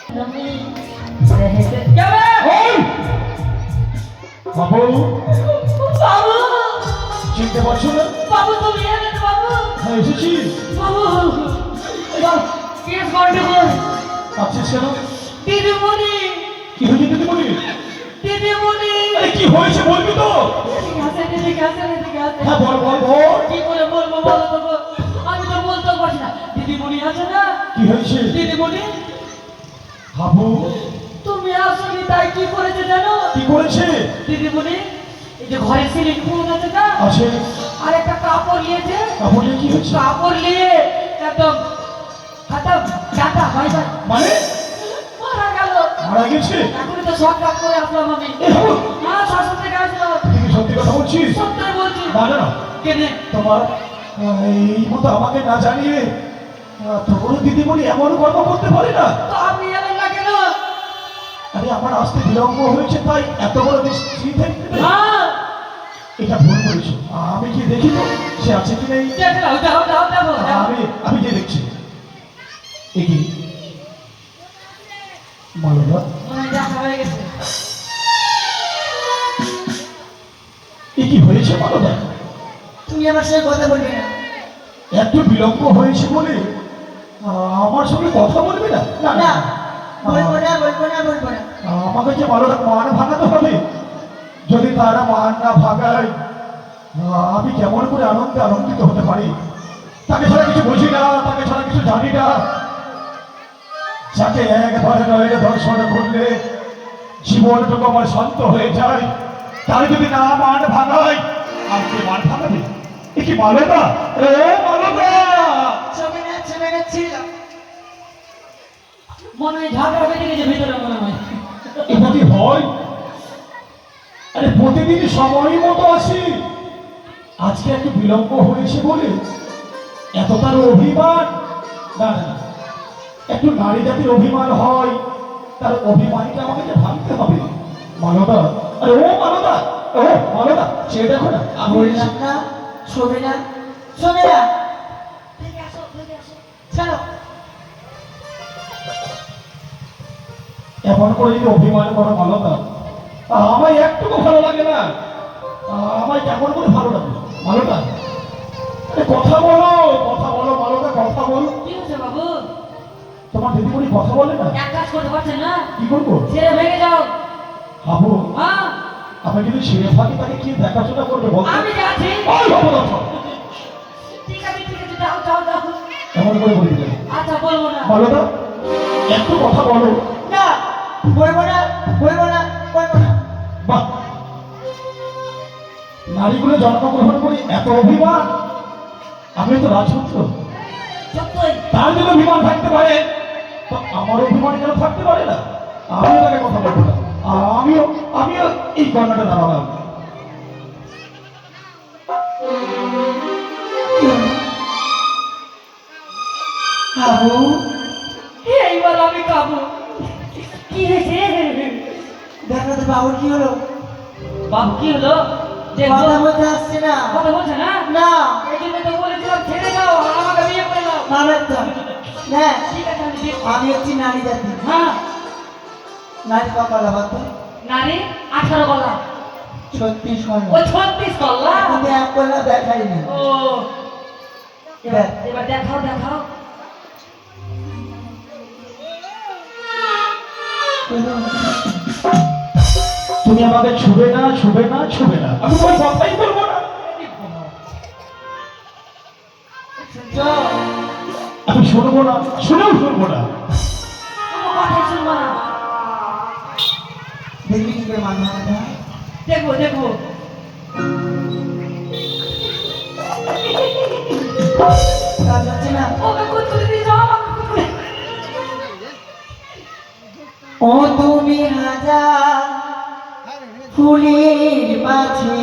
বাবু বাবু চিনতে পারছো না? বাবু তুমি এলেন বাবু? হ্যাঁ এসেছি। বাবু কেস গন্ডগোল। আছিস কেন? দিদিমণি কি হয়েছে দিদিমণি? দিদিমণি কি হয়েছে বলবি তো? হ্যাঁ বল বল বল। কি করে বলবো বলো তো গো? আমি তো বলতে পারছি না। দিদিমণি আছে না? কি হয়েছে? দিদিমণি বাবু তুমি আসনি তাই কি করেছে জানো? কি করেছে? দিদিমণি এই যে ঘরের সিলিং ফোন আছে না, আছে। আর একটা কাপড় নিয়েছে। কাপড় নিয়ে কি হয়েছে? কাপড় নিয়ে একদম হাতা কাটা ভাই ভাই মানে মারা গেল। মারা গেছে? এখনই তো শর্ট কাট করে আসলাম আমি। এ বাবু হ্যাঁ শাশুড়ি থেকে আসলাম। তুই কি সত্যি কথা বলছিস? সত্যি বলছি। না না না, কেনে তোমার এই মতো আমাকে না জানিয়ে তোর দিদিমণি এমন কর্ম করতে পারে না। তো আপনি এলেন না কেন? আরে আমার আসতে বিলম্ব হয়েছে তাই এত বড় নিশ্চিত হ্যাঁ এটা ভুল করেছো। আমি কি দেখি তো সে আছে কি নেই? দেখো যাও যাও যাবো আমি আমি যে দেখছি এগিয়ে মালদা দেখা হয়ে গেছে। এ কি হয়েছে মালদা? তুমি আমার সাথে কথা বলবে না? এত বিলম্ব হয়েছে বলে আমার সঙ্গে কথা বলবি না? না না বলবো না বলবো না বলবো না। আমাকে যে মালদা মান ভাঙাতে হবে। যদি তারা মান না ভাঙায় আমি কেমন করে আনন্দে আনন্দিত হতে পারি? তাকে ছাড়া কিছু বুঝি না, তাকে ছাড়া কিছু জানি না। যাকে একবার নয় দর্শন করলে জীবনটুকু আমার শান্ত হয়ে যায়, তার যদি না মান ভাঙায় আর কে মান ভাঙাবে? এ কি মালদা? ও মালদা! ছবি না ছিল মনে হয় ঝাঁকা বেঁধে গেছে ভিতরে মনে হয়। এটা কি হয়? আরে প্রতিদিন সময় মতো আসি, আজকে একটু বিলম্ব হয়েছে বলে এত তার অভিমান? না না, একটু নারী জাতির অভিমান হয়, তার অভিমানকে আমাকে যে ভাঙতে হবে। মালদা, আরে ও মালদা, ও মালদা, সে দেখো না আমি বললাম না শোবে না শোবে না। চলো এমন করে যদি অভিমান করো মালদা, আমায় একটুকু ভালো লাগে না। আমায় কেমন করে ভালো লাগে মালদা? আরে কথা বলো, কথা বলো মালদা, কথা বলো। কি হয়েছে বাবু? তোমার দিদিমণি কথা বলে না? এক কাজ করতে পারছেন না? কি করবো? ছেড়ে ভেঙে যাও। হাবু হ্যাঁ আমি যদি ছেড়ে থাকি তাকে কি দেখাশোনা করবে বল? আমি যাচ্ছি। ঠিক আছে যাও যাও যাও। এমন করে বলি দিলে আচ্ছা বলবো না। বলো তো, একটু কথা বলো। না বলবো না বলবো না বলবো না। বাহ, নারীগুলো জন্মগ্রহণ করি এত অভিমান। আমি তো রাজপুত্র, সত্যই তার যদি অভিমান থাকতে পারে তো আমার অভিমান কেন থাকতে পারে না? আমিও তাকে কথা বলবো না। আমিও আমিও এই কর্ণাটা দাঁড়ালাম। খাবো এইবার আমি খাবো। কি হয়েছে? দেখো তো বাবুর কি হলো? বাবু কি হলো? কথা বলতে আসছে না। কথা বলছে না? না এই জন্য তো বলেছিলাম ছেড়ে যাও আর আমাকে বিয়ে করে নাও। মামের তো হ্যাঁ ঠিক আছে আমি দেখছি। আমি হচ্ছি নারী জাতি। হ্যাঁ নারী কপালা বাদ নারী 18 গলা 36 কলা ওই 36 গলা। তুমি এক কলা দেখাইনি। ও এবার এবার দেখাও দেখাও। তুমি আমাকে ছুবে না, ছুবে না, ছুবে না, আমি তোমার কথাই বলবো না। শুনছো? আমি শুনবো না, শুনেও শুনবো না। কোনো কথা শুনবো না। দেখবি কি করে মাথা মাথা দেখবো দেখবো। কাজ হচ্ছে না। ওকে কুতকুতি দিয়ে যাও আমাকে কুতকুতি। ও তুমি হাজার ফুলের মাঝে